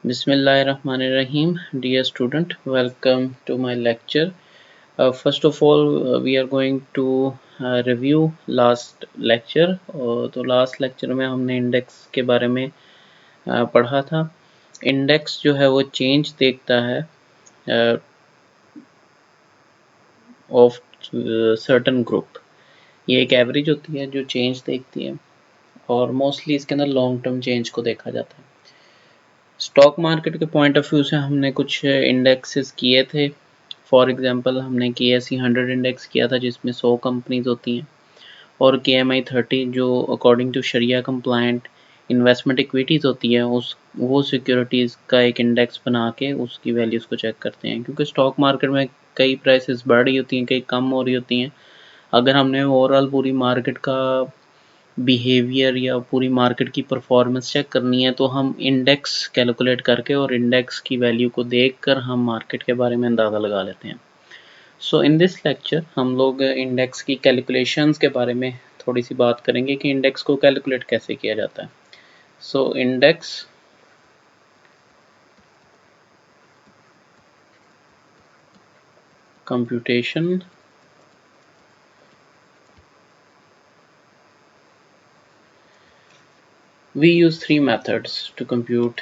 Bismillahirrahmanirrahim. Dear student, welcome to my lecture. First of all, we are going to review last lecture. तो last lecture में हमने index के बारे में पढ़ा था. Index जो है वो change देखता है of certain group. ये एक average होती है जो change देखती है और mostly इसके अंदर long term change को देखा जाता है. स्टॉक मार्केट के पॉइंट ऑफ व्यू से हमने कुछ इंडेक्सेस किए थे. फॉर एग्जांपल हमने KSE 100 इंडेक्स किया था जिसमें 100 कंपनीज होती हैं और KMI 30 जो अकॉर्डिंग टू शरिया कंप्लायंट इन्वेस्टमेंट इक्विटीज़ होती है वो सिक्योरिटीज़ का एक इंडेक्स बना के उसकी वैल्यूज़ को चेक करते हैं क्योंकि स्टॉक मार्केट में कई प्राइसेस बढ़ रही होती हैं कई कम हो रही होती हैं. अगर हमने ओवरऑल पूरी मार्केट का बिहेवियर या पूरी मार्केट की परफॉर्मेंस चेक करनी है तो हम इंडेक्स कैलकुलेट करके और इंडेक्स की वैल्यू को देखकर हम मार्केट के बारे में अंदाज़ा लगा लेते हैं. सो इन दिस लेक्चर हम लोग इंडेक्स की कैलकुलेशंस के बारे में थोड़ी सी बात करेंगे कि इंडेक्स को कैलकुलेट कैसे किया जाता है. So index computation we use three methods to compute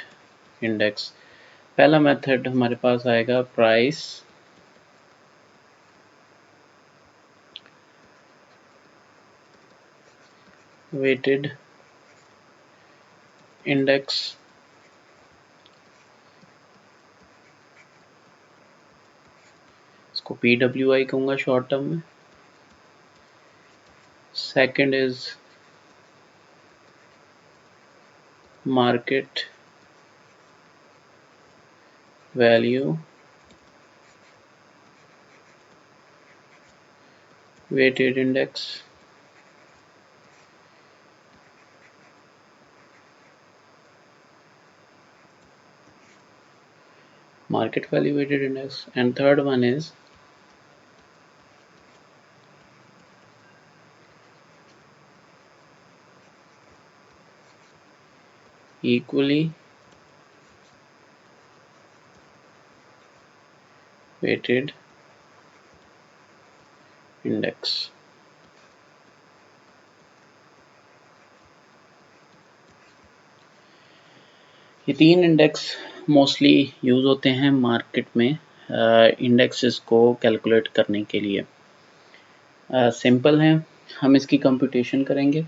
index. पहला मेथड हमारे पास आएगा प्राइस वेटेड इंडेक्स. इसको PWI कहूँगा शॉर्ट टर्म में. Second is market value weighted index. Market value weighted index. And third one is equally weighted index. ये तीन index mostly use होते हैं मार्केट में इंडेक्सेस को कैलकुलेट करने के लिए. सिंपल हैं, हम इसकी कंप्यूटेशन करेंगे.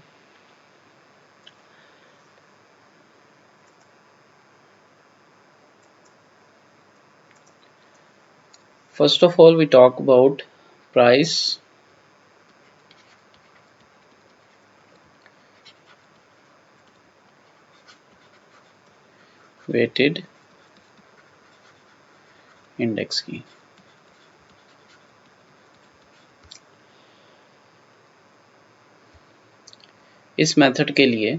First of all we talk about price weighted index की. इस मेथड के लिए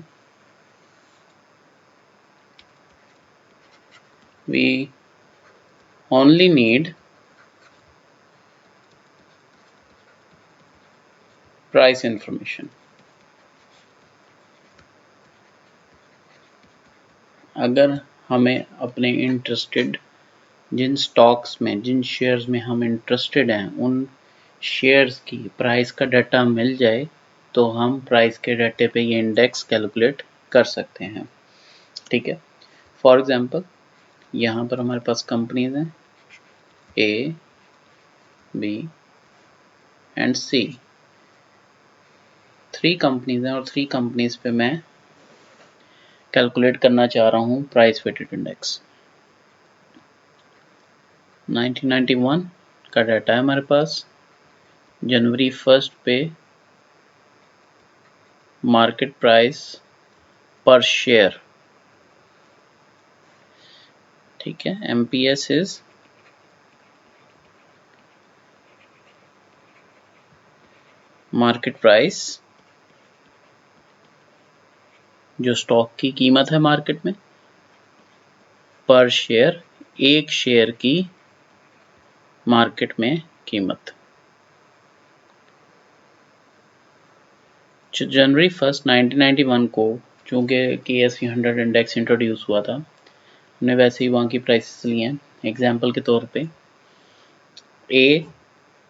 we only need price information. अगर हमें अपने इंटरेस्टेड जिन स्टॉक्स में जिन शेयर्स में हम इंटरेस्टेड हैं उन शेयर्स की प्राइस का डाटा मिल जाए तो हम प्राइस के डाटे पे ये इंडेक्स कैलकुलेट कर सकते हैं. ठीक है. फॉर एग्जांपल यहाँ पर हमारे पास कंपनीज हैं A, B and C. 3 companies हैं और 3 कंपनीज पे मैं कैलकुलेट करना चाह रहा हूँ प्राइस वेटेड इंडेक्स. 1991 का डाटा है हमारे पास. जनवरी 1 पे मार्केट प्राइस पर शेयर. ठीक है. MPS इज मार्केट प्राइस जो स्टॉक की कीमत है मार्केट में पर शेयर एक शेयर की मार्केट में कीमत. जनवरी 1 1991 को चूंकि KSE 100 इंडेक्स इंट्रोड्यूस हुआ था हमने वैसे ही वहाँ की प्राइसेस लिए हैं। एग्जाम्पल के तौर पे ए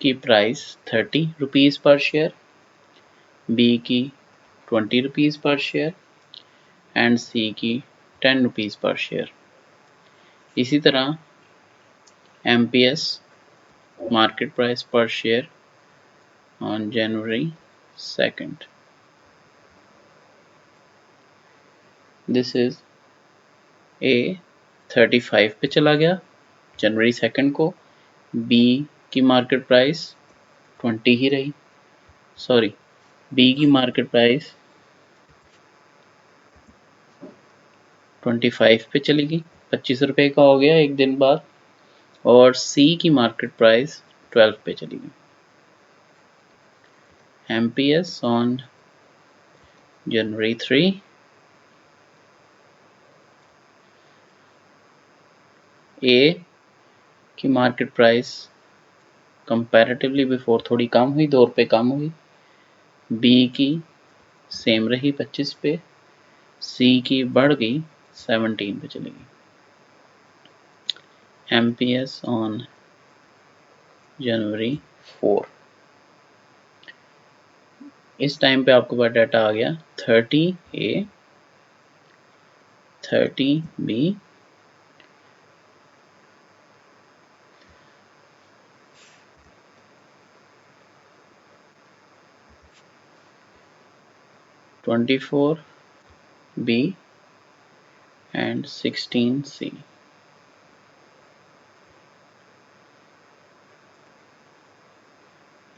की प्राइस 30 रुपीज़ पर शेयर, बी की 20 रुपीज़ पर शेयर एंड सी की 10 रुपीज़ पर शेयर। इसी तरह MPS market price per share on January 2nd. This is A 35 पे चला गया जनवरी 2nd को, B की मार्केट प्राइस 20 ही रही, सॉरी B की मार्केट प्राइस 25 पे चली गई, 25 रुपये का हो गया एक दिन बाद, और C की मार्केट प्राइस 12 पे चली गई। MPS on January 3, A की मार्केट प्राइस कंपैरेटिवली बिफोर थोड़ी कम हुई, 2 रुपये कम हुई, B की सेम रही 25 पे, C की बढ़ गई 17 पे चली गई। MPS on January 4, इस टाइम पे आपके पास डाटा आ गया 30A, 30B, 24B and 16C.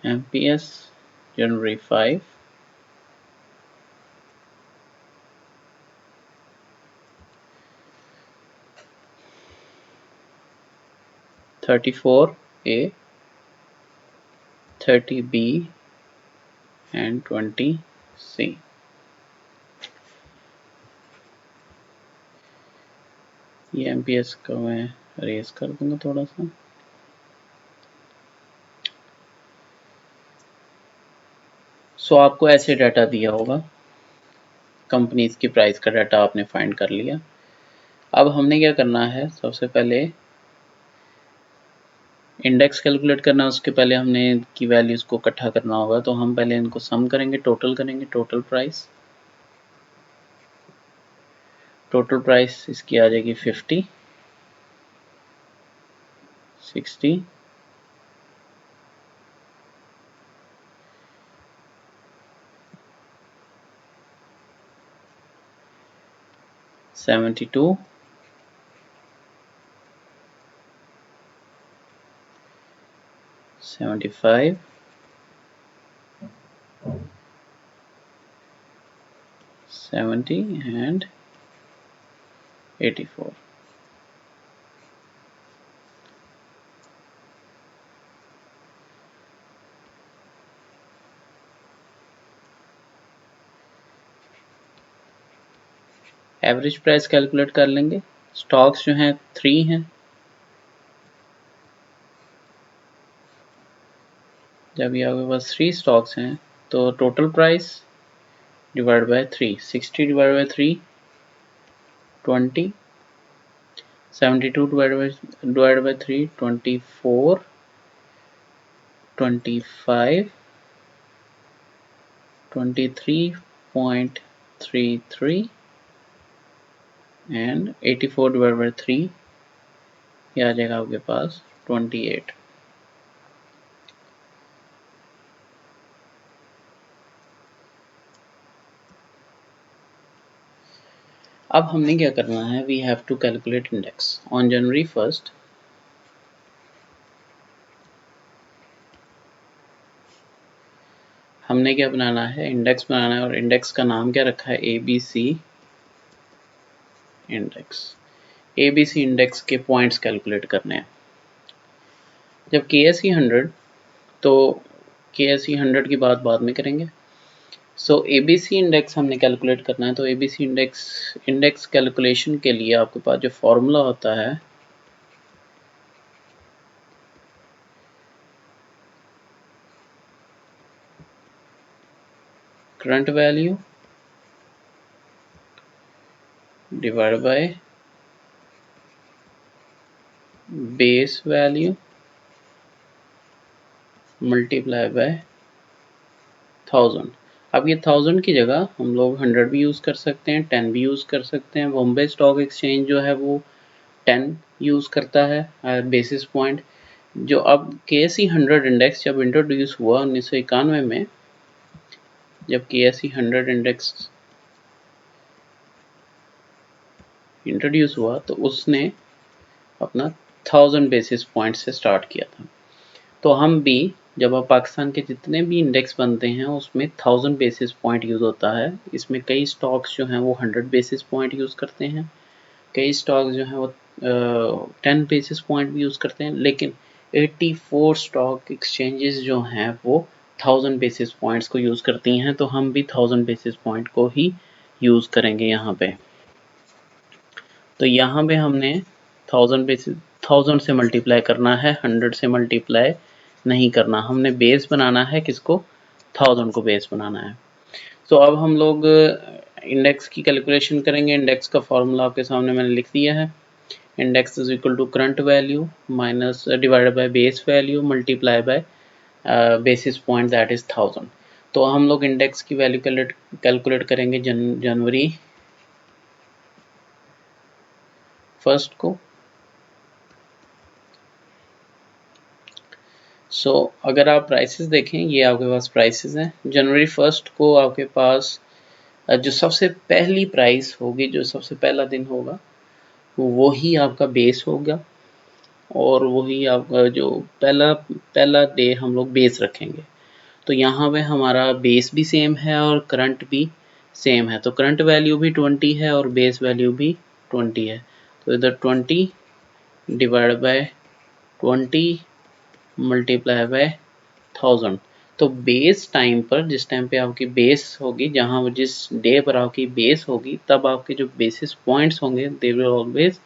MPS January 5, 34A, 30B and 20C. ये MPS को मैं रेज कर दूंगा थोड़ा सा। सो आपको ऐसे डाटा दिया होगा, कंपनीज की प्राइस का डाटा आपने फाइंड कर लिया। अब हमने क्या करना है, सबसे पहले इंडेक्स कैलकुलेट करना है, उसके पहले हमने की वैल्यूज को इकट्ठा करना होगा। तो हम पहले इनको सम करेंगे, टोटल करेंगे, टोटल प्राइस इसकी आ जाएगी 50, 60, 72, 75, 70 and 84। एवरेज प्राइस कैलकुलेट कर लेंगे। स्टॉक्स जो हैं 3 हैं, जब ये आपके पास 3 स्टॉक्स हैं तो total price divide by 3, 60 divide by 3 20, 72 divide by 3 24, 25, 23.33 and 84 divide by 3, ये आ जाएगा आपके पास 28। अब हमने क्या करना है, we have to calculate index on January 1st। हमने क्या बनाना है, इंडेक्स बनाना है, और इंडेक्स का नाम क्या रखा है, ABC इंडेक्स। ABC इंडेक्स के पॉइंट्स कैलकुलेट करने हैं। जब KSE 100, तो KSE 100 की बात बाद में करेंगे। सो ABC इंडेक्स हमने कैलकुलेट करना है, तो ABC इंडेक्स कैलकुलेशन के लिए आपके पास जो फॉर्मूला होता है, current value divide by base value multiply bye 1000। अब ये 1000 की जगह हम लोग 100 भी यूज़ कर सकते हैं, 10 भी यूज़ कर सकते हैं। बॉम्बे स्टॉक एक्सचेंज जो है वो 10 यूज़ करता है बेसिस पॉइंट। जो अब KSE 100 इंडेक्स जब इंट्रोड्यूस हुआ 1991 में, जब KSE 100 इंडेक्स इंट्रोड्यूस हुआ तो उसने अपना 1000 बेसिस पॉइंट से स्टार्ट किया था। तो हम भी जब आप पाकिस्तान के जितने भी इंडेक्स बनते हैं उसमें 1000 बेसिस पॉइंट यूज़ होता है। इसमें कई स्टॉक्स जो हैं वो 100 बेसिस पॉइंट यूज़ करते हैं, कई स्टॉक्स जो हैं वो 10 बेसिस पॉइंट भी यूज़ करते हैं, लेकिन 84 स्टॉक एक्सचेंजेस जो हैं वो 1000 बेसिस पॉइंट्स को यूज़ करती हैं। तो हम भी 1000 बेसिस पॉइंट को ही यूज़ करेंगे यहाँ पे। तो यहाँ पे हमने 1000 से मल्टीप्लाई करना है, 100 से मल्टीप्लाई नहीं करना। हमने बेस बनाना है किसको? 1000 को बेस बनाना है। तो अब हम लोग इंडेक्स की कैलकुलेशन करेंगे। इंडेक्स का फॉर्मूला आपके सामने मैंने लिख दिया है। Index is equal to current value minus divided by base value multiply by basis point that is 1000। तो हम लोग इंडेक्स की वैल्यू कैलकुलेट करेंगे जनवरी 1 को। अगर आप प्राइसेस देखें, ये आपके पास प्राइसेस हैं। जनवरी 1 को आपके पास जो सबसे पहली प्राइस होगी, जो सबसे पहला दिन होगा, वही आपका बेस होगा और वही आपका जो पहला डे हम लोग बेस रखेंगे। तो यहाँ पे हमारा बेस भी सेम है और करंट भी सेम है। तो करंट वैल्यू भी 20 है और बेस वैल्यू भी 20 है। तो इधर 20 डिवाइड बाय 20 मल्टीप्लाई बाय 1000। तो बेस टाइम पर, जिस टाइम पे आपकी बेस होगी, जहाँ जिस डे पर आपकी बेस होगी, तब आपके जो बेसिस पॉइंट्स होंगे they will always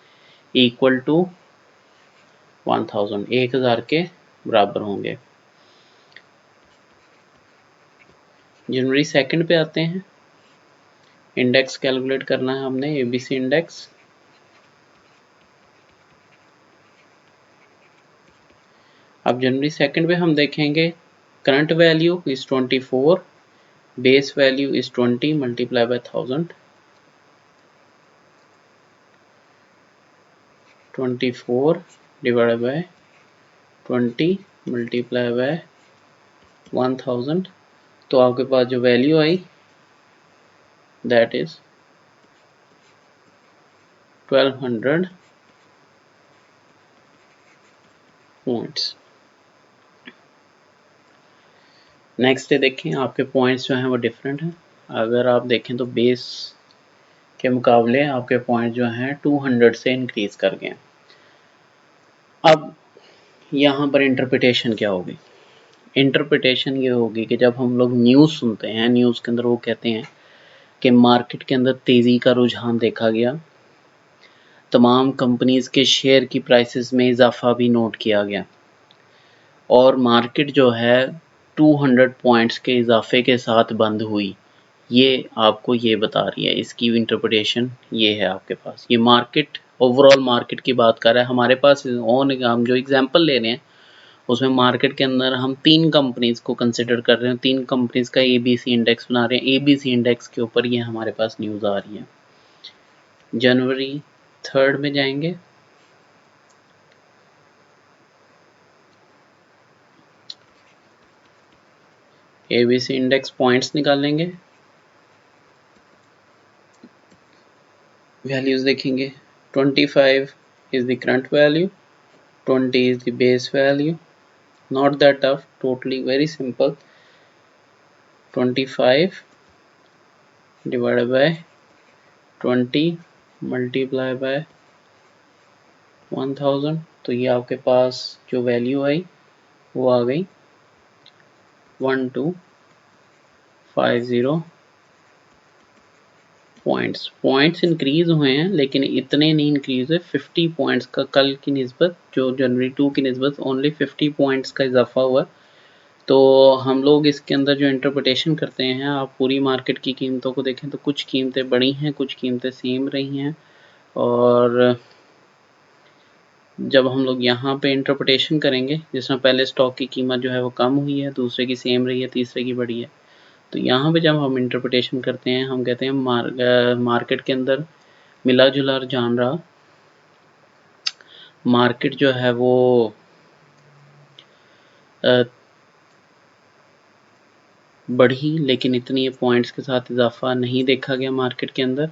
equal to 1000 के बराबर होंगे। जनवरी 2 पे आते हैं। इंडेक्स कैलकुलेट करना है हमने, ABC इंडेक्स। अब जनवरी 2 पे हम देखेंगे current value is 24, base value is 20 multiply by 1000। 24 divided by 20 multiply by 1000। तो आपके पास जो value I that is 1200 points. Next day देखें, आपके पॉइंट्स जो हैं वो डिफरेंट हैं। अगर आप देखें तो बेस के मुकाबले आपके पॉइंट जो हैं 200 से इंक्रीज कर गए। अब यहाँ पर इंटरप्रिटेशन क्या होगी? इंटरप्रिटेशन ये होगी कि जब हम लोग न्यूज़ सुनते हैं, न्यूज़ के अंदर वो कहते हैं कि मार्केट के अंदर तेज़ी का रुझान देखा गया, तमाम कंपनीज़ के शेयर की प्राइसेस में इजाफा भी नोट किया गया और मार्केट जो है 200 पॉइंट्स के इजाफे के साथ बंद हुई। ये आपको ये बता रही है, इसकी इंटरप्रिटेशन ये है आपके पास। ये मार्केट, ओवरऑल मार्केट की बात कर रहा है। हमारे पास हम जो एग्जांपल ले रहे हैं उसमें मार्केट के अंदर हम 3 कंपनीज़ को कंसिडर कर रहे हैं, 3 कंपनीज़ का ABC इंडेक्स बना रहे हैं। ABC इंडेक्स के ऊपर ये हमारे पास न्यूज़ आ रही है। जनवरी 3 में जाएंगे। ABC इंडेक्स पॉइंट्स निकालेंगे, वैल्यूज़ देखेंगे। 25 is the current value, 20 is the base value. Not that tough, totally very simple. 25 divided by 20 multiply by 1000। तो ये आपके पास जो वैल्यू आई वो आ गई 1250 पॉइंट्स इंक्रीज हुए हैं, लेकिन इतने नहीं इंक्रीज हुए। 50 पॉइंट्स का कल की निस्बत, जो जनवरी 2 की निस्बत ओनली 50 पॉइंट्स का इजाफा हुआ। तो हम लोग इसके अंदर जो इंटरप्रिटेशन करते हैं, आप पूरी मार्केट की कीमतों को देखें तो कुछ कीमतें बढ़ी हैं, कुछ कीमतें सेम रही हैं और जब हम लोग यहाँ पे इंटरप्रिटेशन करेंगे, जिसमें पहले स्टॉक की कीमत जो है वो कम हुई है, दूसरे की सेम रही है, तीसरे की बढ़ी है, तो यहाँ पे जब हम इंटरप्रिटेशन करते हैं, हम कहते हैं मार्केट के अंदर मिला जुला रुझान रहा, मार्केट जो है वो बढ़ी, लेकिन इतनी पॉइंट्स के साथ इजाफा नहीं देखा गया मार्केट के अंदर।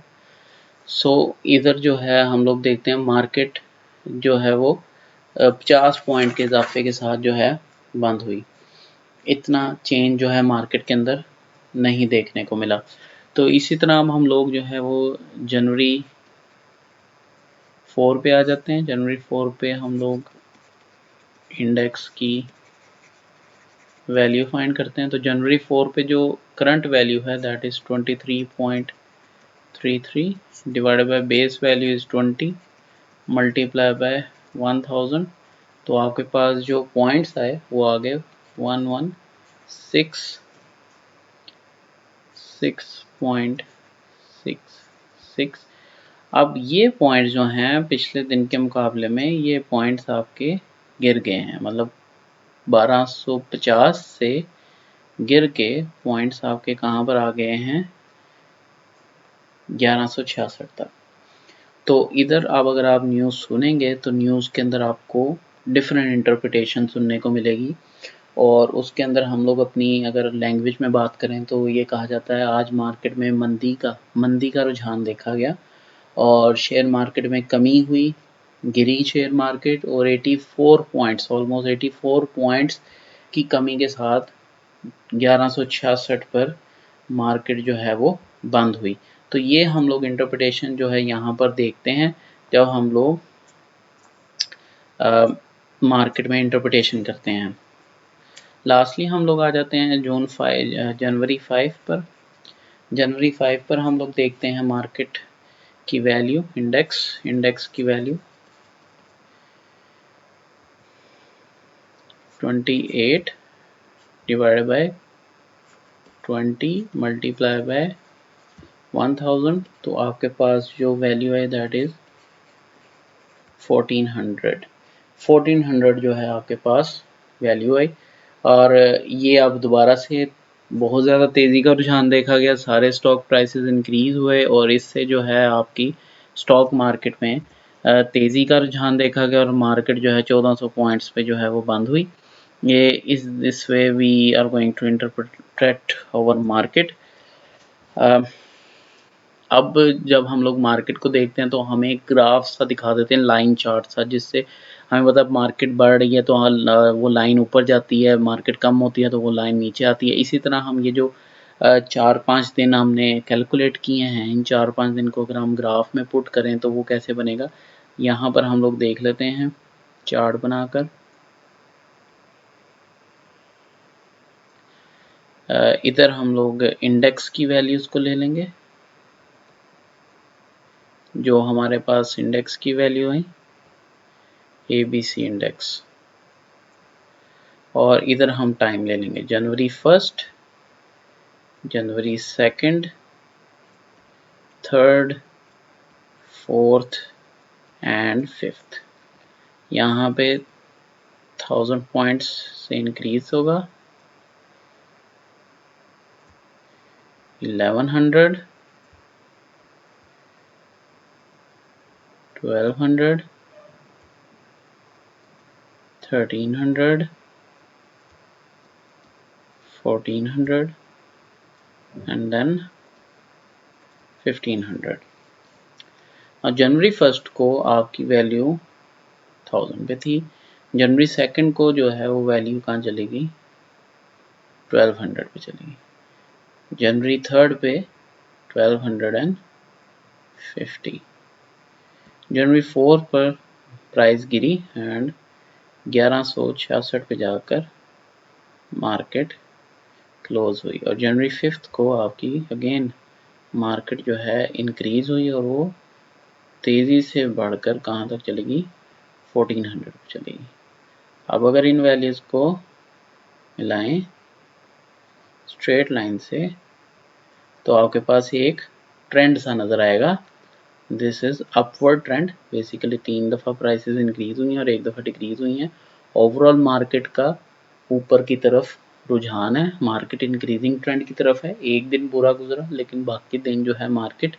सो इधर जो है हम लोग देखते हैं मार्केट जो है वो 50 पॉइंट के इजाफे के साथ जो है बंद हुई। इतना चेंज जो है मार्केट के अंदर नहीं देखने को मिला। तो इसी तरह हम लोग जो है वो जनवरी 4 पे आ जाते हैं। जनवरी 4 पे हम लोग इंडेक्स की वैल्यू फाइंड करते हैं। तो जनवरी 4 पे जो करंट वैल्यू है that is 23.33 divided by base value is 20 multiply by 1000, तो आपके पास जो पॉइंट्स आए वो आ गए 116.66। अब ये पॉइंट्स जो हैं पिछले दिन के मुकाबले में ये पॉइंट्स आपके गिर गए हैं, मतलब 1250 से गिर के पॉइंट्स आपके कहाँ पर आ गए हैं 1166 तक। तो इधर अब अगर आप न्यूज़ सुनेंगे तो न्यूज़ के अंदर आपको डिफरेंट इंटरप्रिटेशन सुनने को मिलेगी, और उसके अंदर हम लोग अपनी अगर लैंग्वेज में बात करें तो ये कहा जाता है आज मार्केट में मंदी का रुझान देखा गया और शेयर मार्केट में कमी हुई, गिरी शेयर मार्केट, और 84 पॉइंट्स, ऑलमोस्ट 84 पॉइंट्स की कमी के साथ 1166 पर मार्केट जो है वो बंद हुई। तो ये हम लोग इंटरप्रिटेशन जो है यहाँ पर देखते हैं जब हम लोग मार्केट में इंटरप्रिटेशन करते हैं। लास्टली हम लोग आ जाते हैं जनवरी 5 पर। जनवरी 5 पर हम लोग देखते हैं मार्केट की वैल्यू, इंडेक्स की value 28 divided by 20 multiply by 1000, तो आपके पास जो वैल्यू है दैट इज 1400 जो है आपके पास वैल्यू आई। और ये अब दोबारा से बहुत ज़्यादा तेज़ी का रुझान देखा गया, सारे स्टॉक प्राइसेस इंक्रीज हुए और इससे जो है आपकी स्टॉक मार्केट में तेज़ी का रुझान देखा गया और मार्केट जो है 1400 पॉइंट्स पे जो है वो बंद हुई। ये इस this way we are going to interpret our market. अब जब हम लोग मार्केट को देखते हैं तो हमें एक ग्राफ सा दिखा देते हैं, लाइन चार्ट सा, जिससे हमें पता है मार्केट बढ़ रही है तो वो लाइन ऊपर जाती है, मार्केट कम होती है तो वो लाइन नीचे आती है। इसी तरह हम ये जो 4-5 दिन हमने कैलकुलेट किए हैं, इन 4-5 दिन को अगर हम ग्राफ में पुट करें तो वो कैसे बनेगा, यहाँ पर हम लोग देख लेते हैं चार्ट बनाकर। इधर हम लोग इंडेक्स की वैल्यूज़ को ले लेंगे, जो हमारे पास इंडेक्स की वैल्यू है ABC इंडेक्स, और इधर हम टाइम ले लेंगे जनवरी 1, जनवरी 2, 3, 4 एंड 5। यहाँ पे 1000 पॉइंट्स से इंक्रीज होगा, 1100, 1200, 1300, 1400 एंड देन 1500। और जनवरी 1 को आपकी वैल्यू 1000 पे थी, जनवरी 2 को जो है वो वैल्यू कहाँ चलेगी 1200 पे चलेगी, जनवरी 3 पे 1250, जनवरी 4 पर प्राइस गिरी एंड 1166 पे जाकर मार्केट क्लोज हुई, और जनवरी 5 को आपकी अगेन मार्केट जो है इंक्रीज हुई और वो तेज़ी से बढ़कर कहाँ तक चलेगी 1400 पे चलेगी। अब अगर इन वैल्यूज़ को मिलाएं स्ट्रेट लाइन से तो आपके पास एक ट्रेंड सा नज़र आएगा this is upward trend, basically 3 दफ़ा प्राइसेस इंक्रीज हुई हैं और 1 दफ़ा डिक्रीज हुई हैं। ओवरऑल मार्केट का ऊपर की तरफ रुझान है, मार्केट इंक्रीजिंग ट्रेंड की तरफ है। एक दिन बुरा गुजरा लेकिन बाकी दिन जो है मार्केट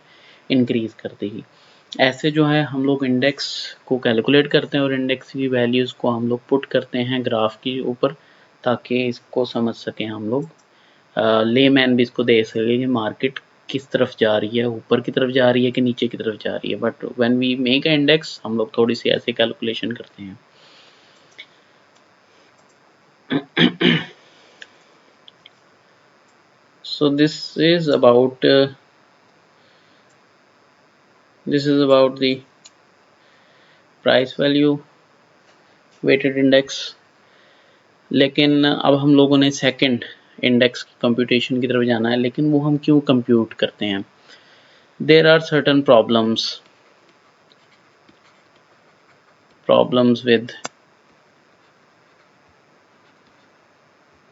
इंक्रीज कर देगी। ऐसे जो है हम लोग इंडेक्स को कैलकुलेट करते हैं और इंडेक्स की वैल्यूज़ को हम लोग पुट करते हैं ग्राफ के ऊपर, ताकि इसको समझ सकें हम लोग, लेमैन भी इसको दे सके कि मार्केट किस तरफ जा रही है, ऊपर की तरफ जा रही है कि नीचे की तरफ जा रही है। But when we make a index हम लोग थोड़ी सी ऐसे कैलकुलेशन करते हैं। So this is about the price value weighted index। लेकिन अब हम लोगों ने सेकंड इंडेक्स की कंप्यूटेशन की तरफ जाना है, लेकिन वो हम क्यों कंप्यूट करते हैं? There are certain problems with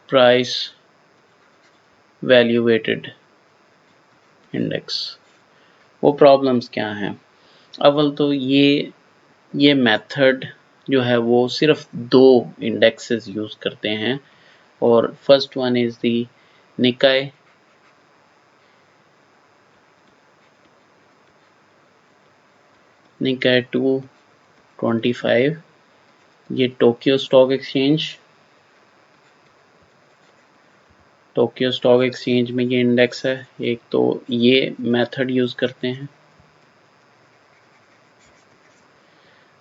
price value weighted index. वो प्रॉब्लम्स क्या हैं? अव्वल तो ये मेथड जो है वो सिर्फ 2 इंडेक्सेस यूज करते हैं, और फर्स्ट वन इज द निकाय निकाय 225, ये टोक्यो स्टॉक एक्सचेंज में ये इंडेक्स है। एक तो ये मेथड यूज करते हैं।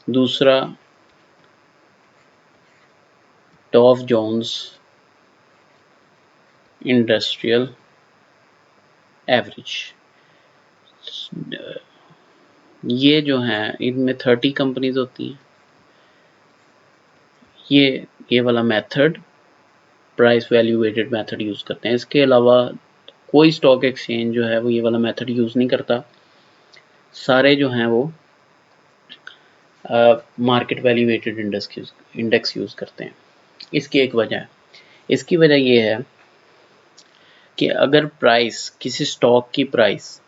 दूसरा डॉव जोन्स इंडस्ट्रियल एवरेज। ये जो है इनमें 30 कंपनीज होती हैं। ये वाला method price value weighted method use करते हैं। इसके अलावा कोई स्टॉक एक्सचेंज जो है वो ये वाला मेथड यूज नहीं करता। सारे जो हैं वो market value weighted index use करते हैं। इसकी एक वजह है, इसकी वजह ये है कि अगर प्राइस किसी स्टॉक की प्राइस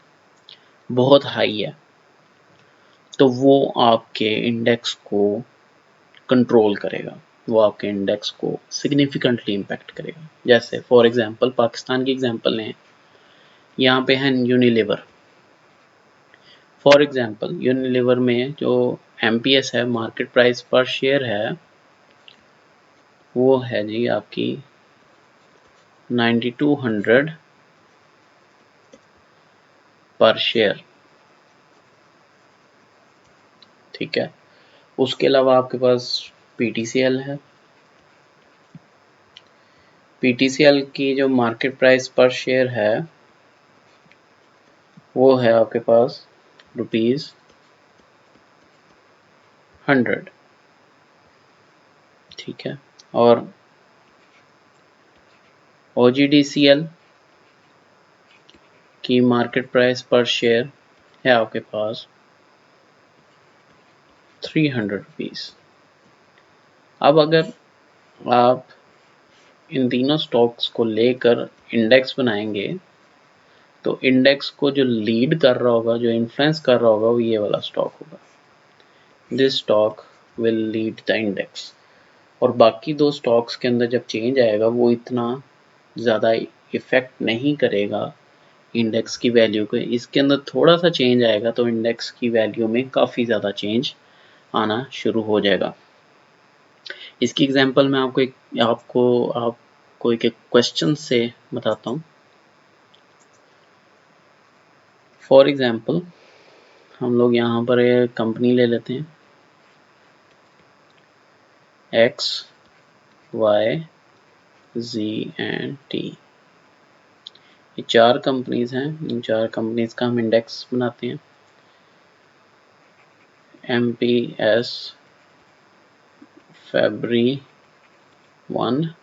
बहुत हाई है तो वो आपके इंडेक्स को कंट्रोल करेगा, वो आपके इंडेक्स को सिग्निफिकेंटली इम्पैक्ट करेगा। जैसे फॉर एग्जांपल पाकिस्तान की एग्जांपल लें, यहाँ पे है यूनिलीवर। फॉर एग्जांपल यूनिलीवर में जो MPS है, मार्केट प्राइस पर शेयर है, वो है जी आपकी 9200 पर शेयर। ठीक है, उसके अलावा आपके पास PTCL है। PTCL की जो मार्केट प्राइस पर शेयर है वो है आपके पास ₹100। ठीक है, और OGDCL की मार्केट प्राइस पर शेयर है आपके पास ₹300। अब अगर आप इन तीनों स्टॉक्स को लेकर इंडेक्स बनाएंगे तो इंडेक्स को जो लीड कर रहा होगा, जो इन्फ्लुएंस कर रहा होगा, वो ये वाला स्टॉक होगा। This stock will lead the index. और बाकी 2 स्टॉक्स के अंदर जब चेंज आएगा वो इतना ज़्यादा इफेक्ट नहीं करेगा इंडेक्स की वैल्यू को। इसके अंदर थोड़ा सा चेंज आएगा तो इंडेक्स की वैल्यू में काफ़ी ज़्यादा चेंज आना शुरू हो जाएगा। इसकी एग्जांपल मैं आपको एक क्वेश्चन से बताता हूँ। फॉर एग्जांपल हम लोग यहाँ पर एक कंपनी ले लेते हैं X, Y, Z and T। ये 4 कंपनीज हैं। इन 4 कंपनीज का हम इंडेक्स बनाते हैं। MPS February 1,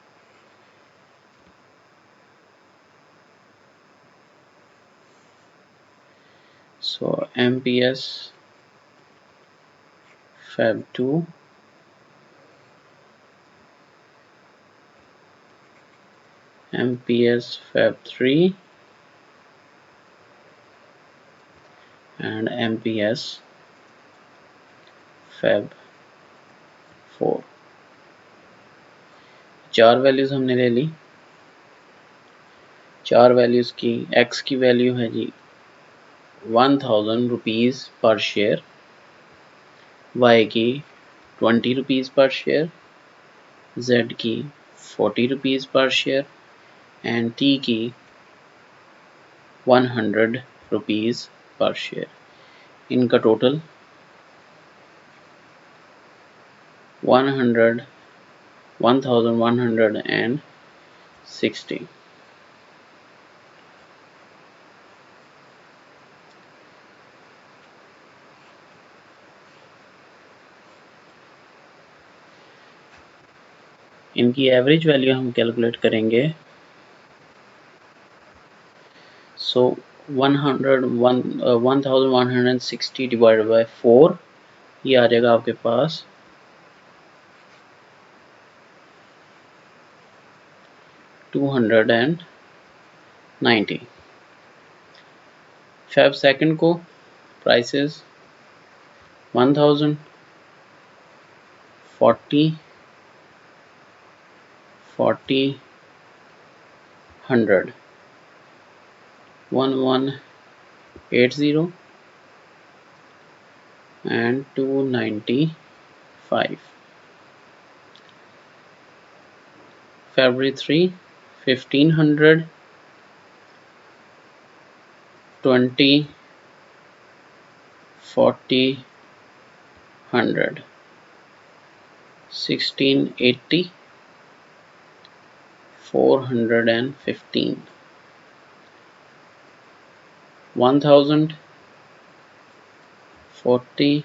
so MPS Feb 2, MPS Feb 3, and MPS Feb 4। 4 values हमने ले ली। 4 वैल्यूज की x की वैल्यू है जी 1000 रुपीज़ पर शेयर, y की 20 रुपीज़ पर शेयर, z की 40 रुपीज़ पर शेयर एंड t की 100 रुपीज़ पर शेयर। इनका टोटल 1160। इनकी एवरेज वैल्यू हम कैलकुलेट करेंगे। सो 1160 डिवाइडेड बाय 4, ये आ जाएगा आपके पास 290। फेब सेकंड को prices 1000, 40, 100, 1180 and 295। February 3, 1500, 20, 40, 100, 1680, 415, 1000, 40,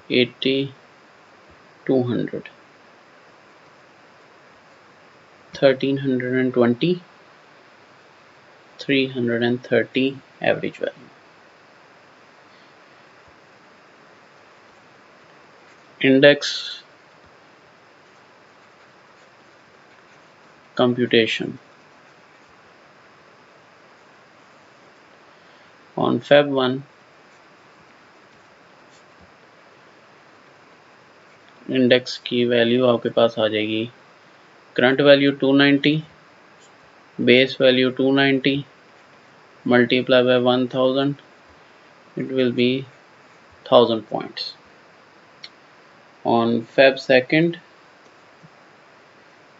80, 200, 1320, 330 average value। Index computation on Feb 1, index की वैल्यू आपके पास आ जाएगी, current value 290, base value 290 multiply by 1000, it will be 1000 points। On Feb 2nd,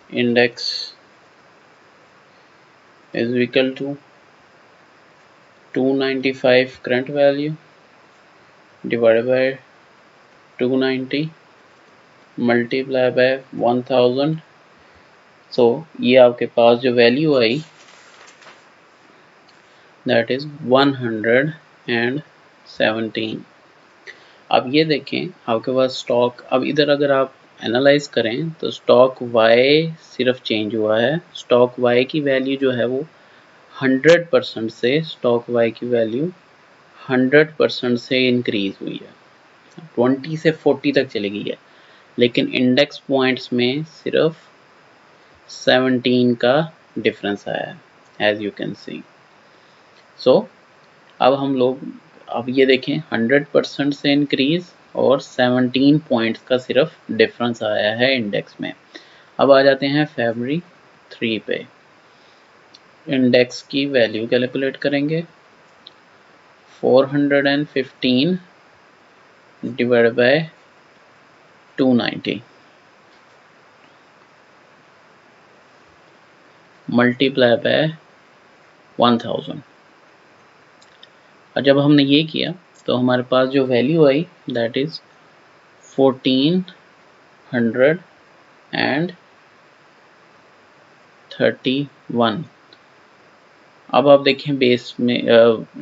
index is equal to 295 current value divided by 290 multiply by 1000। सो ये आपके पास जो value I that is 117। अब ये देखें आपके पास स्टॉक, अब इधर अगर आप एनालाइज करें तो स्टॉक वाई सिर्फ चेंज हुआ है। स्टॉक वाई की वैल्यू जो है वो 100% से, स्टॉक वाई की वैल्यू 100% से इंक्रीज हुई है, 20 से 40 तक चली गई है, लेकिन इंडेक्स पॉइंट्स में सिर्फ 17 का डिफरेंस आया है, एज यू कैन सी। सो अब हम लोग अब ये देखें 100% से इंक्रीज और 17 पॉइंट्स का सिर्फ डिफरेंस आया है इंडेक्स में। अब आ जाते हैं February 3 पे। इंडेक्स की वैल्यू कैलकुलेट करेंगे, 415 डिवाइडेड बाय 290 मल्टीप्लाई बाय 1000। और जब हमने ये किया तो हमारे पास जो वैल्यू आई दैट इज 1431। अब आप देखें बेस में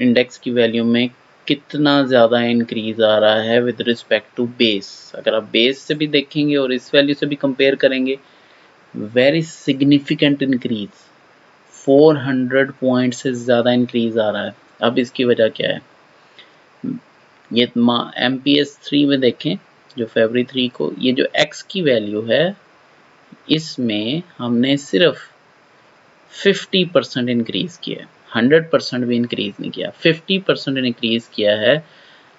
इंडेक्स की वैल्यू में कितना ज़्यादा इंक्रीज आ रहा है विद रिस्पेक्ट टू बेस। अगर आप बेस से भी देखेंगे और इस वैल्यू से भी कंपेयर करेंगे, वेरी सिग्निफिकेंट इंक्रीज, 400 पॉइंट से ज़्यादा इंक्रीज आ रहा है। अब इसकी वजह क्या है, ये MPS 3 में देखें जो February 3 को, ये जो x की वैल्यू है इसमें हमने सिर्फ 50% इंक्रीज किया है, 100% भी इंक्रीज नहीं किया, 50% इंक्रीज किया है।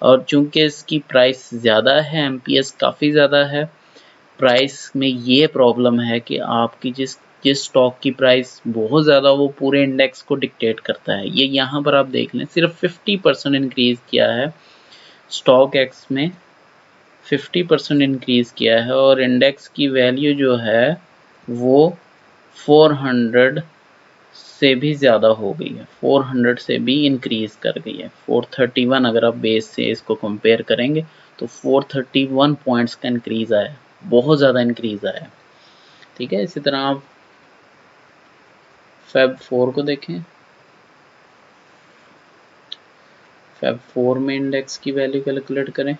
और चूंकि इसकी प्राइस ज़्यादा है, एमपीएस काफ़ी ज़्यादा है, प्राइस में ये प्रॉब्लम है कि आपकी जिस स्टॉक की प्राइस बहुत ज़्यादा, वो पूरे इंडेक्स को डिक्टेट करता है। ये यहाँ पर आप देख लें, सिर्फ 50% इंक्रीज किया है स्टॉक एक्स में, 50% इंक्रीज किया है, और इंडेक्स की वैल्यू जो है वो 400 से भी ज़्यादा हो गई है, 400 से भी इंक्रीज कर गई है। 431 अगर आप बेस से इसको कंपेयर करेंगे तो 431 पॉइंट्स का इंक्रीज आया, बहुत ज़्यादा इंक्रीज आया। ठीक है, इसी तरह आप फेब 4 को देखें। फेब 4 में इंडेक्स की वैल्यू कैलकुलेट करें।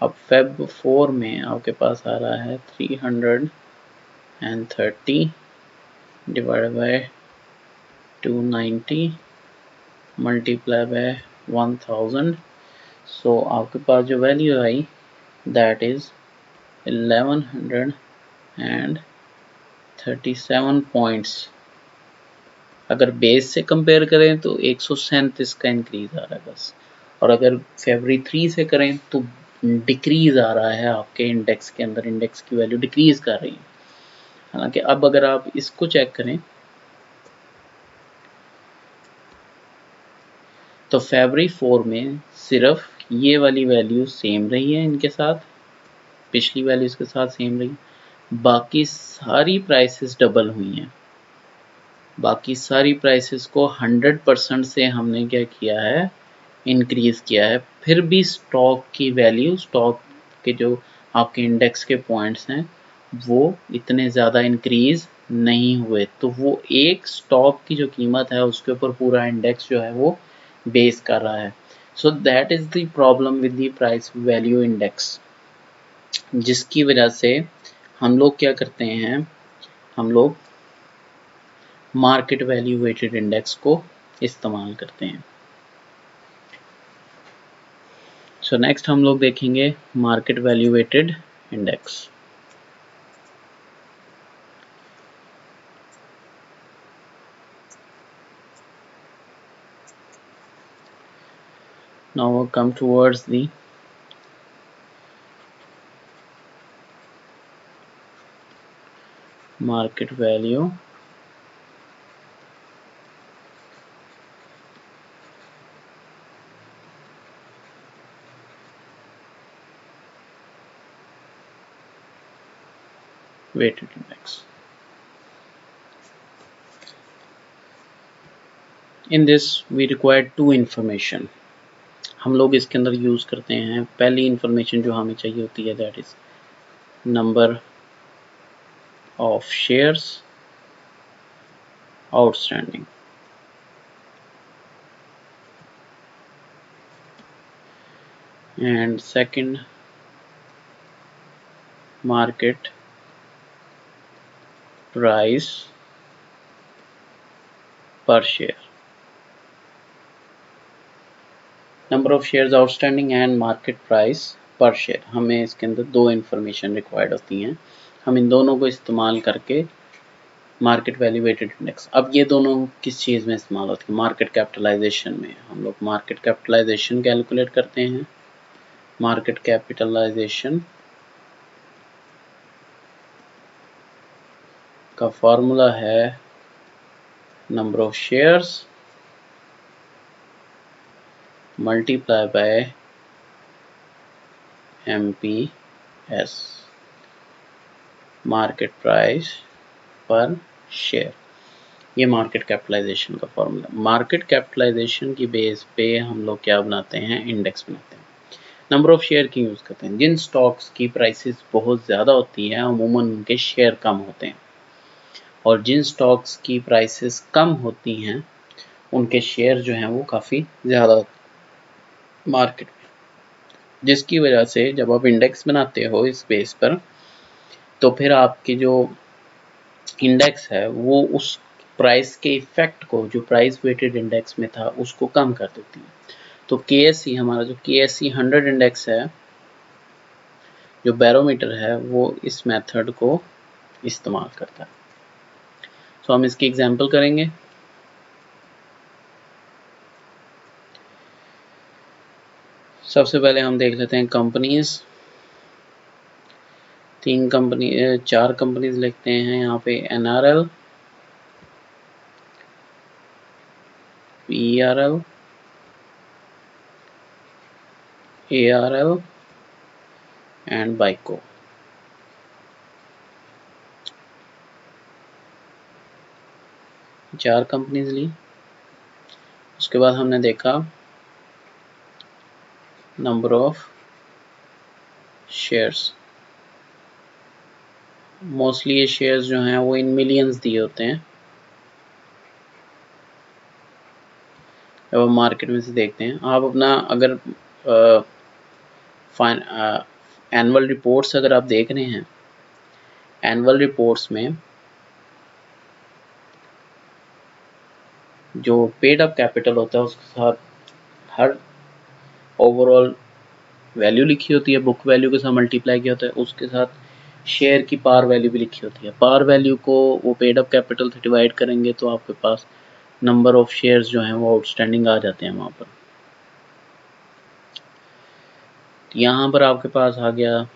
अब फेब 4 में आपके पास आ रहा है 330 डिवाइड बाय 290 मल्टीप्लाई बाय 1000। सो आपके पास जो value I that is 1137 points. अगर बेस से कंपेयर करें तो 137 का इंक्रीज आ रहा है बस, और अगर फरवरी 3 से करें तो डिक्रीज आ रहा है आपके इंडेक्स के अंदर, इंडेक्स की वैल्यू डिक्रीज कर रही है। हालांकि अब अगर आप इसको चेक करें तो फरवरी 4 में सिर्फ ये वाली वैल्यू सेम रही है, इनके साथ पिछली वैल्यूज के साथ सेम रही, बाकी सारी प्राइसेस डबल हुई हैं। बाकी सारी प्राइसेस को 100% से हमने क्या किया है, इंक्रीज किया है। फिर भी स्टॉक की वैल्यू, स्टॉक के जो आपके इंडेक्स के पॉइंट्स हैं वो इतने ज़्यादा इंक्रीज नहीं हुए। तो वो एक स्टॉक की जो कीमत है उसके ऊपर पूरा इंडेक्स जो है वो बेस कर रहा है। So that is the problem with the price value index, जिसकी वजह से हम लोग क्या करते हैं, हम लोग मार्केट वैल्यू वेटेड इंडेक्स को इस्तेमाल करते हैं। सो नेक्स्ट हम लोग देखेंगे market value weighted index. Now we'll come towards the market value weighted index. In this we require two information. हम लोग इसके अंदर यूज करते हैं, पहली इंफॉर्मेशन जो हमें चाहिए होती है that is number of shares outstanding, and second market price per share. Number of shares outstanding and market price per share, हमें इसके अंदर दो इंफॉर्मेशन रिक्वायर्ड होती हैं। हम इन दोनों को इस्तेमाल करके मार्केट वैल्यू वेटेड इंडेक्स, अब ये दोनों किस चीज़ में इस्तेमाल होती है, मार्केट कैपिटलाइजेशन में। हम लोग मार्केट कैपिटलाइजेशन कैलकुलेट करते हैं। मार्केट कैपिटलाइजेशन का फॉर्मूला है number of shares multiply by MPS, market price per share. ये मार्केट कैपिटलाइजेशन का फॉर्मूला। मार्केट कैपिटलाइजेशन की बेस पे हम लोग क्या बनाते हैं, इंडेक्स बनाते हैं। नंबर ऑफ शेयर की यूज़ करते हैं, जिन स्टॉक्स की प्राइसेस बहुत ज़्यादा होती है अमूमन उनके शेयर कम होते हैं, और जिन स्टॉक्स की प्राइसेस कम होती हैं उनके शेयर जो हैं वो काफ़ी ज़्यादा मार्केट में, जिसकी वजह से जब आप इंडेक्स बनाते हो इस बेस पर तो फिर आपकी जो इंडेक्स है वो उस प्राइस के इफेक्ट को, जो प्राइस वेटेड इंडेक्स में था, उसको कम कर देती है। तो KSE, हमारा जो KSE 100 इंडेक्स है, जो बैरोमीटर है, वो इस मेथड को इस्तेमाल करता है। सो हम इसकी एग्जांपल करेंगे। सबसे पहले हम देख लेते हैं कंपनीज। 4 कंपनीज लिखते हैं यहाँ पे, NRL, PRL, ARL एंड बाइको। चार कंपनीज ली। उसके बाद हमने देखा नंबर ऑफ शेयर्स। मोस्टली ये शेयर्स जो हैं वो इन मिलियंस दिए होते हैं। अब हम मार्केट में से देखते हैं। आप अपना अगर एनुअल रिपोर्ट्स अगर आप देख रहे हैं, एनुअल रिपोर्ट्स में जो पेड अप कैपिटल होता है उसके साथ हर ओवरऑल वैल्यू लिखी होती है, बुक वैल्यू के साथ मल्टीप्लाई किया होता है, उसके साथ शेयर की पार वैल्यू भी लिखी होती है। पार वैल्यू को वो पेड अप कैपिटल से डिवाइड करेंगे तो आपके पास नंबर ऑफ शेयर्स जो हैं वो आउटस्टैंडिंग आ जाते हैं वहाँ पर। यहाँ पर आपके पास आ गया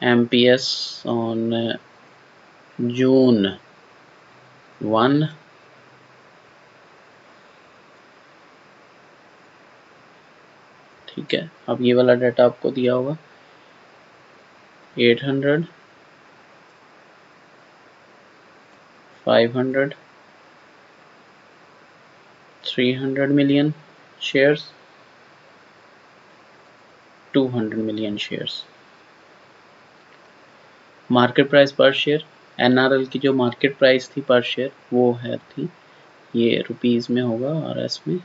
MPS ऑन June 1, ठीक है। अब ये वाला डाटा आपको दिया होगा 800, 500, 300 million shares, 200 million shares. Market price per share, NRL की जो मार्केट प्राइस थी पर शेयर वो थी, ये रुपीज़ में होगा RS में।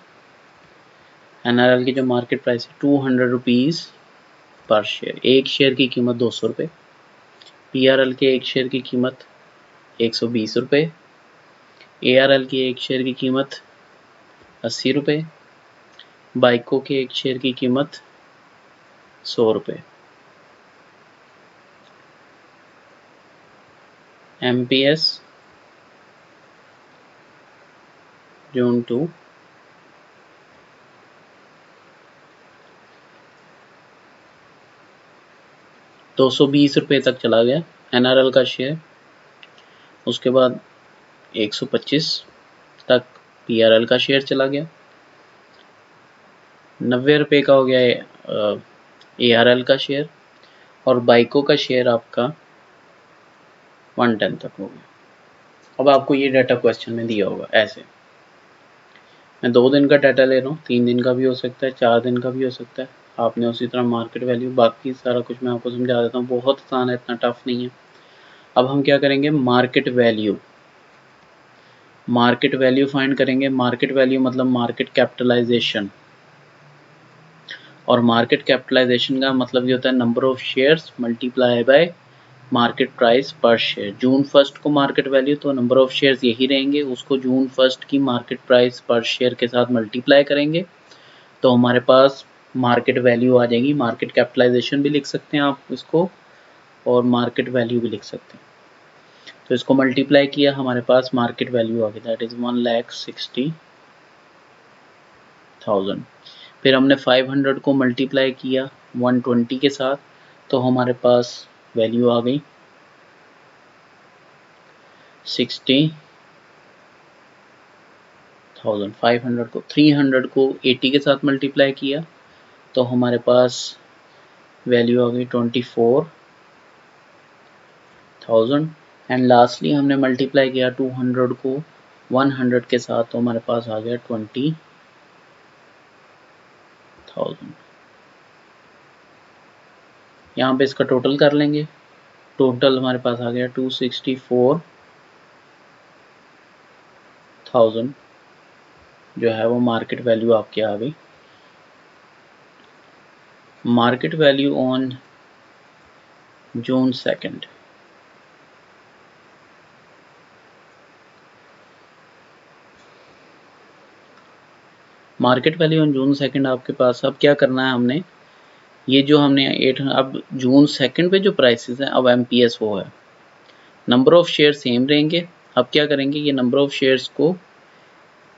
NRL की जो मार्केट प्राइस है 200 रुपीज़ पर शेयर। एक शेयर की कीमत 200 रुपये। PRL के एक शेयर की कीमत 120 रुपये। ARL की एक शेयर की कीमत 80 रुपये। बाइको के एक शेयर की कीमत 100 रुपये। MPS June 2, 220 रुपये तक चला गया NRL का शेयर। उसके बाद 125 तक PRL का शेयर चला गया। 90 रुपये का हो गया ARL का शेयर, और बाइको का शेयर आपका 110 तक हो गया। अब आपको ये डाटा क्वेश्चन में दिया होगा ऐसे। मैं 2 दिन का डाटा ले रहा हूँ, 3 दिन का भी हो सकता है, 4 दिन का भी हो सकता है। आपने उसी तरह मार्केट वैल्यू, बाकी सारा कुछ मैं आपको समझा देता हूँ, बहुत आसान है, इतना टफ नहीं है। अब हम क्या करेंगे, मार्केट वैल्यू फाइंड करेंगे। मार्केट वैल्यू मतलब मार्केट कैपिटलाइजेशन, और मार्केट कैपिटलाइजेशन का मतलब ये होता है number of shares multiply by market price per share. जून 1 को मार्केट वैल्यू, तो नंबर ऑफ शेयर्स यही रहेंगे, उसको जून 1 की मार्केट प्राइस पर शेयर के साथ मल्टीप्लाई करेंगे तो हमारे पास मार्केट वैल्यू आ जाएगी। मार्केट कैपिटलाइजेशन भी लिख सकते हैं आप इसको, और मार्केट वैल्यू भी लिख सकते हैं। तो इसको मल्टीप्लाई किया, हमारे पास मार्केट वैल्यू आ गई, दैट इज 1,60,000। फिर हमने 500 को मल्टीप्लाई किया 120 के साथ, तो हमारे पास वैल्यू आ गई 60,000। 500 को 300 को 80 के साथ मल्टीप्लाई किया तो हमारे पास वैल्यू आ गई 24,000। एंड लास्टली हमने मल्टीप्लाई किया 200 को 100 के साथ, तो हमारे पास आ गया 20,000। यहाँ पे इसका टोटल कर लेंगे। टोटल हमारे पास आ गया 264,000 जो है वो मार्केट वैल्यू आपके आ गई। Market value on June 2। Market value on June 2 आपके पास। अब क्या करना है हमने, ये जो हमने 8, अब June 2 पे जो प्राइसेस हैं, अब MPS वो है, नंबर ऑफ शेयर सेम रहेंगे, अब क्या करेंगे, ये नंबर ऑफ शेयर्स को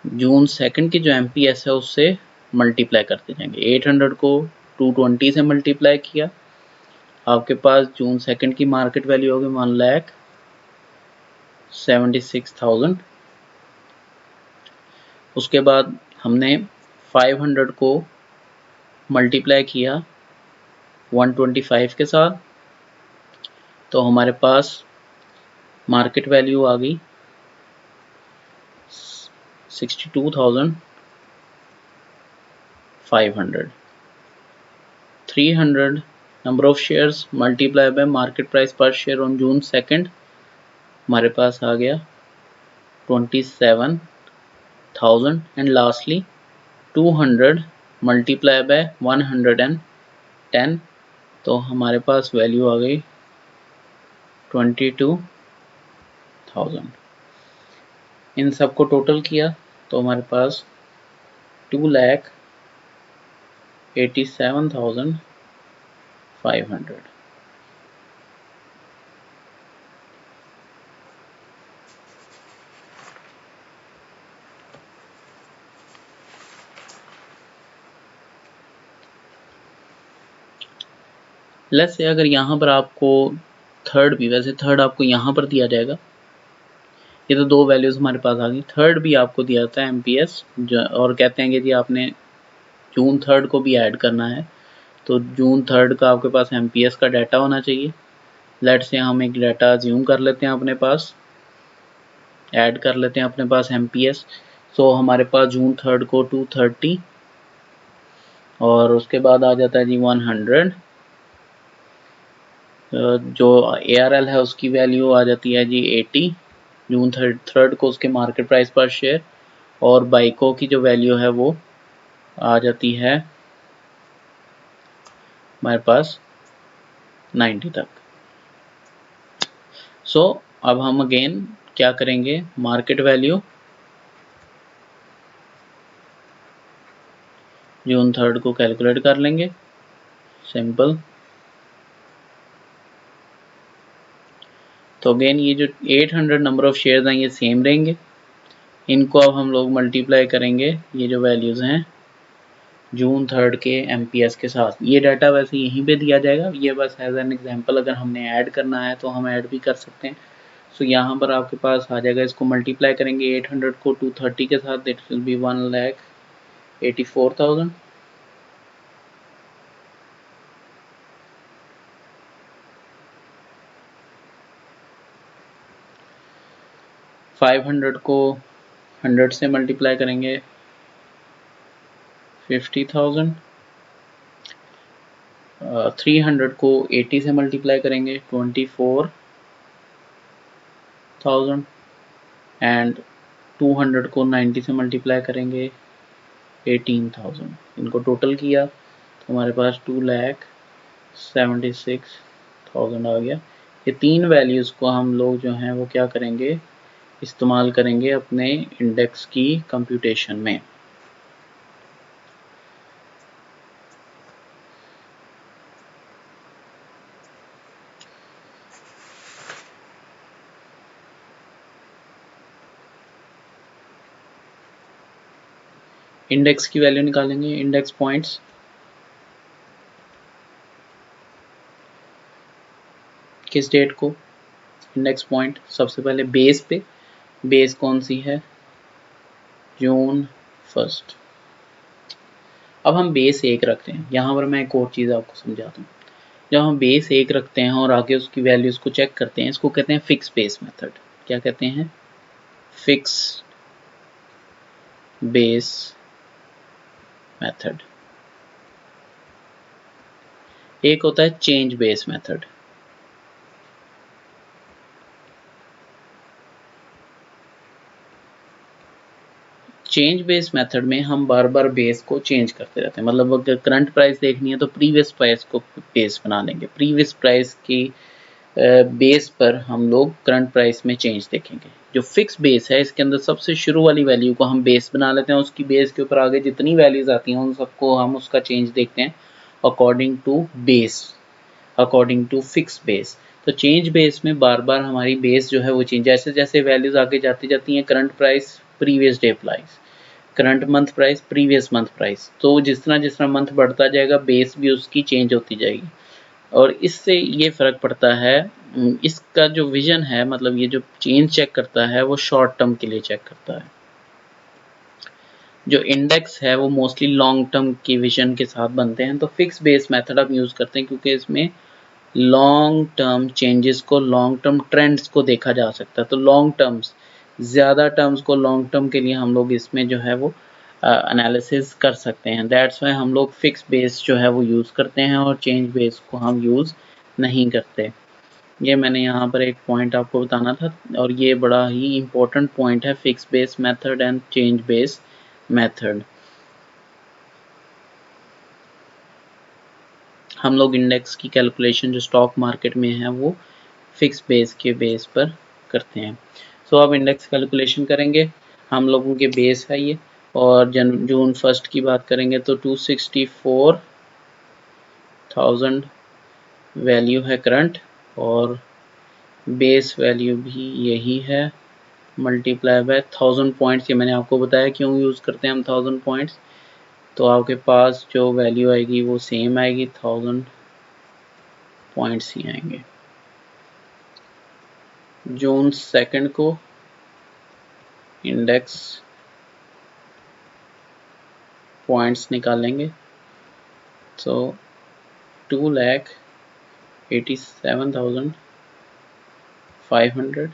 जून 2 की जो MPS है उससे मल्टीप्लाई करते जाएंगे। 800 को 220 से मल्टीप्लाई किया, आपके पास जून 2 की मार्केट वैल्यू होगी 1,76,000। उसके बाद हमने 500 को मल्टीप्लाई किया 125 के साथ, तो हमारे पास मार्केट वैल्यू आ गई 62,500। 300 number of shares multiply by market price per share on June 2, हमारे पास आ गया 27,000। एंड लास्टली 200 मल्टीप्लाई बाय 110, तो हमारे पास वैल्यू आ गई 22,000। इन सबको टोटल किया तो हमारे पास 2,87,500। लेट्स से अगर यहाँ पर आपको थर्ड भी, वैसे थर्ड आपको यहाँ पर दिया जाएगा, ये तो दो वैल्यूज हमारे पास आ गई, थर्ड भी आपको दिया जाता है MPS, और कहते हैं कि जी आपने जून 3 को भी ऐड करना है, तो जून 3 का आपके पास MPS का डाटा होना चाहिए। लेट्स से हम एक डाटा अज्यूम कर लेते हैं अपने पास, ऐड कर लेते हैं अपने पास MPS। सो हमारे पास जून 3 को 230 और उसके बाद आ जाता है जी 100, जो ARL है उसकी वैल्यू आ जाती है जी 80 जून 3 को, उसके मार्केट प्राइस पर शेयर, और बाइको की जो वैल्यू है वो आ जाती है हमारे पास 90 तक। सो अब हम अगेन क्या करेंगे, मार्केट वैल्यू जून 3 को कैलकुलेट कर लेंगे, सिंपल। तो अगेन ये जो 800 नंबर ऑफ शेयर्स हैं ये सेम रहेंगे, इनको अब हम लोग मल्टीप्लाई करेंगे ये जो वैल्यूज़ हैं जून 3 के MPS के साथ। ये डाटा वैसे यहीं पे दिया जाएगा, ये बस एज एन एग्जांपल, अगर हमने ऐड करना है तो हम ऐड भी कर सकते हैं। सो यहाँ पर आपके पास आ जाएगा, इसको मल्टीप्लाई करेंगे 800 को 230 के साथ, दैट विल बी 1,84,000। 500 को 100 से मल्टीप्लाई करेंगे 50,000। 300 को 80 से मल्टीप्लाई करेंगे 24,000। एंड 200 को 90 से मल्टीप्लाई करेंगे 18,000। इनको टोटल किया तो हमारे पास 2,76,000 आ गया। ये तीन वैल्यूज़ को हम लोग जो हैं वो क्या करेंगे, इस्तेमाल करेंगे अपने इंडेक्स की कंप्यूटेशन में। इंडेक्स की वैल्यू निकालेंगे, इंडेक्स पॉइंट्स, किस डेट को, इंडेक्स पॉइंट सबसे पहले बेस पे, बेस कौन सी है, जून 1। अब हम बेस 1 रखते हैं, यहाँ पर मैं एक और चीज़ आपको समझाता हूँ। जब हम बेस 1 रखते हैं और आगे उसकी वैल्यूज़ को चेक करते हैं, इसको कहते हैं फिक्स बेस मेथड। क्या कहते हैं, फिक्स बेस मेथड। एक होता है change base method. Change base method में हम बार बार बेस को चेंज करते रहते हैं, मतलब अगर करंट प्राइस देखनी है तो प्रीवियस प्राइस को बेस बना लेंगे, प्रीवियस प्राइस की बेस पर हम लोग करंट प्राइस में चेंज देखेंगे। जो फिक्स बेस है इसके अंदर सबसे शुरू वाली वैल्यू को हम बेस बना लेते हैं, उसकी बेस के ऊपर आगे जितनी वैल्यूज आती हैं उन सबको हम उसका चेंज देखते हैं according to base, according to fix base. तो चेंज बेस में बार बार हमारी बेस जो है वो चेंज, जैसे जैसे वैल्यूज आगे जाती जाती हैं, current price previous day price, current month price previous month price, तो जिस तरह मंथ बढ़ता जाएगा बेस भी उसकी चेंज होती जाएगी। और इससे ये फ़र्क पड़ता है, इसका जो विज़न है, मतलब ये जो चेंज चेक करता है वो शॉर्ट टर्म के लिए चेक करता है। जो इंडेक्स है वो मोस्टली लॉन्ग टर्म की विजन के साथ बनते हैं, तो फिक्स बेस मेथड हम यूज़ करते हैं क्योंकि इसमें लॉन्ग टर्म चेंजेस को, लॉन्ग टर्म ट्रेंड्स को देखा जा सकता है। तो लॉन्ग टर्म्स, ज़्यादा टर्म्स को लॉन्ग टर्म के लिए हम लोग इसमें जो है वो एनालिसिस कर सकते हैं। दैट्स वाई हम लोग फिक्स बेस जो है वो यूज़ करते हैं और चेंज बेस को हम यूज़ नहीं करते। ये मैंने यहाँ पर एक पॉइंट आपको बताना था, और ये बड़ा ही इम्पोर्टेंट पॉइंट है, fix base method and change base method. हम लोग इंडेक्स की कैलकुलेशन जो स्टॉक मार्केट में है वो फिक्स बेस के बेस पर करते हैं। सो अब इंडेक्स कैलकुलेशन करेंगे, हम लोगों के बेस है ये, और जून 1 की बात करेंगे तो 264,000 वैल्यू है करंट, और बेस वैल्यू भी यही है, मल्टीप्लाई बाय 1000 पॉइंट्स। ये मैंने आपको बताया क्यों यूज़ करते हैं हम 1000 पॉइंट्स। तो आपके पास जो वैल्यू आएगी वो सेम आएगी, 1000 पॉइंट्स ही आएंगे। जून 2 को इंडेक्स पॉइंट्स निकालेंगे, तो 2,87,500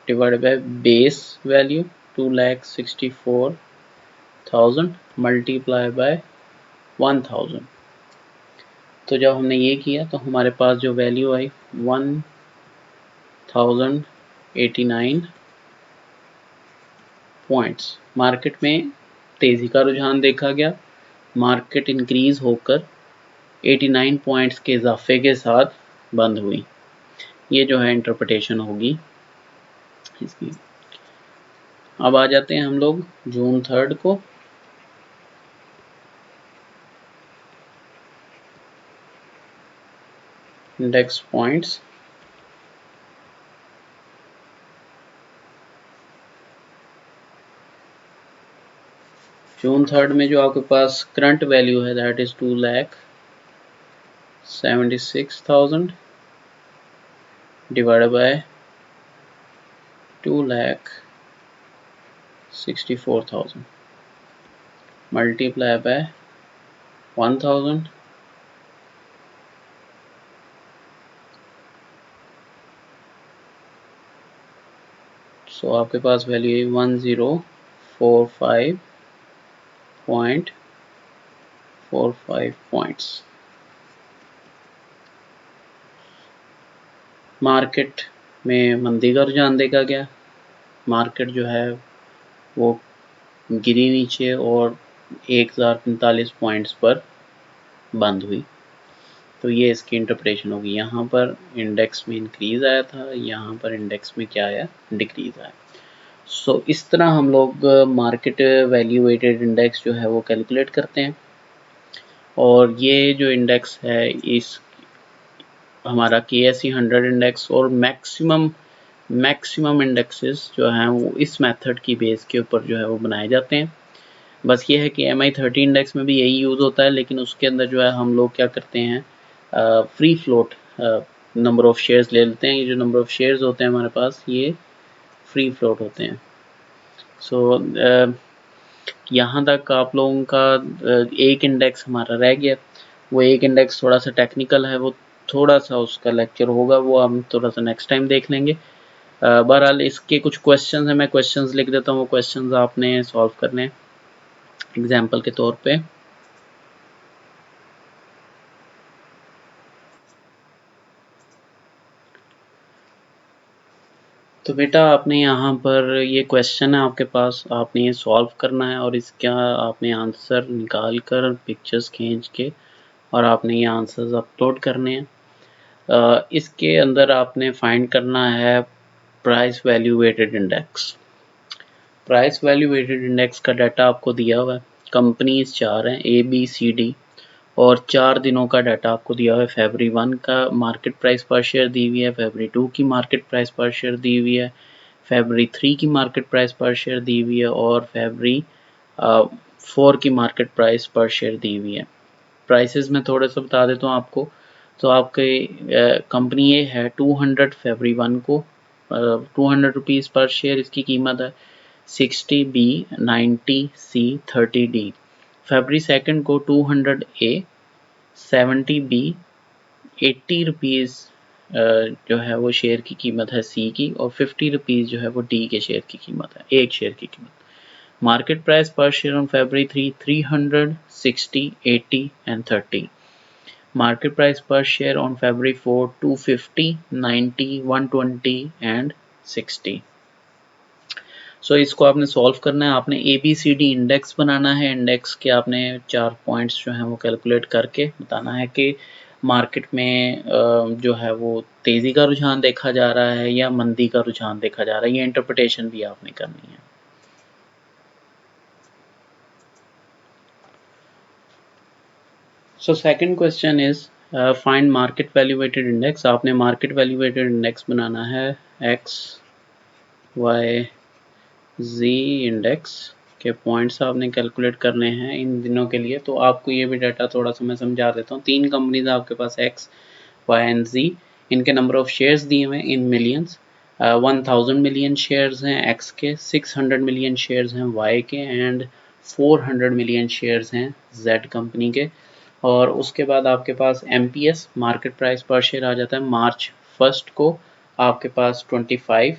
divided by base value 2,64,000 multiply by 1000। तो जब हमने ये किया तो हमारे पास जो वैल्यू आई 1089 पॉइंट्स। मार्केट में तेज़ी का रुझान देखा गया, मार्केट इंक्रीज होकर 89 पॉइंट्स के इजाफे के साथ बंद हुई। ये जो है इंटरप्रिटेशन होगी इसकी। अब आ जाते हैं हम लोग जून 3 को। इंडेक्स पॉइंट्स, जून 3 में जो आपके पास करंट वैल्यू है that is 2,76,000 divided by 2,64,000 multiply by 1000। सो आपके पास वैल्यू है 1045.45 पॉइंट्स। मार्केट में मंदी का रुझान देखा गया, मार्केट जो है वो गिरी नीचे और 1045 पॉइंट्स पर बंद हुई। तो ये इसकी इंटरप्रिटेशन होगी। यहाँ पर इंडेक्स में इंक्रीज आया था, यहाँ पर इंडेक्स में क्या आया, डिक्रीज आया। सो इस तरह हम लोग मार्केट वैल्यू वेटेड इंडेक्स जो है वो कैलकुलेट करते हैं। और ये जो इंडेक्स है, इस हमारा KSE 100 इंडेक्स और मैक्सिमम इंडेक्सेस जो हैं वो इस मेथड की बेस के ऊपर जो है वो बनाए जाते हैं। बस ये है कि MI30 इंडेक्स में भी यही यूज़ होता है, लेकिन उसके अंदर जो है हम लोग क्या करते हैं, free float number of shares ले लेते हैं। ये जो नंबर ऑफ़ शेयर्स होते हैं हमारे पास, ये फ्री फ्लोट होते हैं। सो यहाँ तक आप लोगों का एक इंडेक्स हमारा रह गया। वो एक इंडेक्स थोड़ा सा टेक्निकल है, वो थोड़ा सा उसका लेक्चर होगा, वो हम थोड़ा सा नेक्स्ट टाइम देख लेंगे। बहरहाल इसके कुछ क्वेश्चंस हैं, मैं क्वेश्चंस लिख देता हूँ, वो क्वेश्चंस आपने सॉल्व करने हैं एग्जाम्पल के तौर पे। तो बेटा आपने यहाँ पर ये क्वेश्चन है आपके पास, आपने ये सॉल्व करना है और इसका आपने आंसर निकाल कर पिक्चर्स खींच के और आपने ये आंसर्स अपलोड करने हैं। इसके अंदर आपने फाइंड करना है price value weighted index. Price value weighted index का डाटा आपको दिया हुआ है, कंपनीज 4 हैं A B C D, और 4 दिनों का डाटा आपको दिया हुआ है। February 1 का मार्केट प्राइस पर शेयर दी हुई है, February 2 की मार्केट प्राइस पर शेयर दी हुई है, February 3 की मार्केट प्राइस पर शेयर दी हुई है और February 4 की मार्केट प्राइस पर शेयर दी हुई है। प्राइसेस में थोड़ा सा बता देता हूँ आपको। तो आपके कंपनी ये है 200 February 1 को 200 रुपीज़ पर शेयर इसकी कीमत है, 60B 90C 30D। February 2 को 200A 70B 80 रुपीज़ जो है वो शेयर की कीमत है सी की, और 50 रुपीज़ जो है वो डी के शेयर की कीमत है, एक शेयर की कीमत। Market price per share on February 3, 300, 60, 80 and 30. Market price per share on February 4, 250, 90, 120 and 60. So इसको आपने सॉल्व करना है, आपने ABCD इंडेक्स बनाना है। इंडेक्स के आपने 4 पॉइंट्स जो हैं वो कैलकुलेट करके बताना है कि मार्केट में जो है वो तेज़ी का रुझान देखा जा रहा है या मंदी का रुझान देखा जा रहा है। ये इंटरप्रिटेशन भी आपने करनी है। So second question is find market value weighted index। आपने market value weighted index बनाना है x y z इंडेक्स के पॉइंट्स आपने कैलकुलेट करने हैं इन दिनों के लिए। तो आपको ये भी डाटा थोड़ा सा मैं समझा देता हूँ। 3 कंपनीज आपके पास x y एंड z, इनके नंबर ऑफ शेयर्स दिए हुए इन मिलियंस। 1000 मिलियन शेयर्स हैं x के, 600 मिलियन शेयर्स हैं y के एंड 400 मिलियन शेयर्स हैं z कंपनी के। और उसके बाद आपके पास MPS market price per share आ जाता है। मार्च 1 को आपके पास 25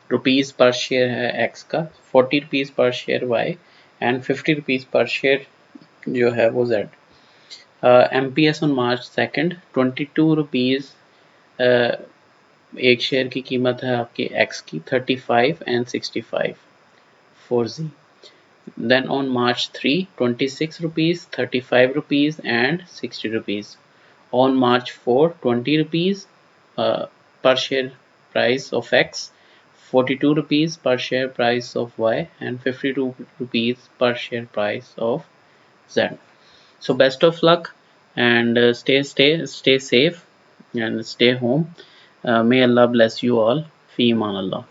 रुपीज़ पर शेयर है x का, 40 रुपीज़ पर शेयर y एंड 50 रुपीज़ पर शेयर जो है वो z। MPS on March 2 22 rupees एक शेयर की कीमत है आपकी x की, 35 and 65 for z। Then on March 3, 26 rupees, 35 rupees and 60 rupees. On March 4, 20 rupees per share price of X, 42 rupees per share price of Y and 52 rupees per share price of Z. So best of luck and stay safe and stay home. May Allah bless you all. Fi Aman Allah.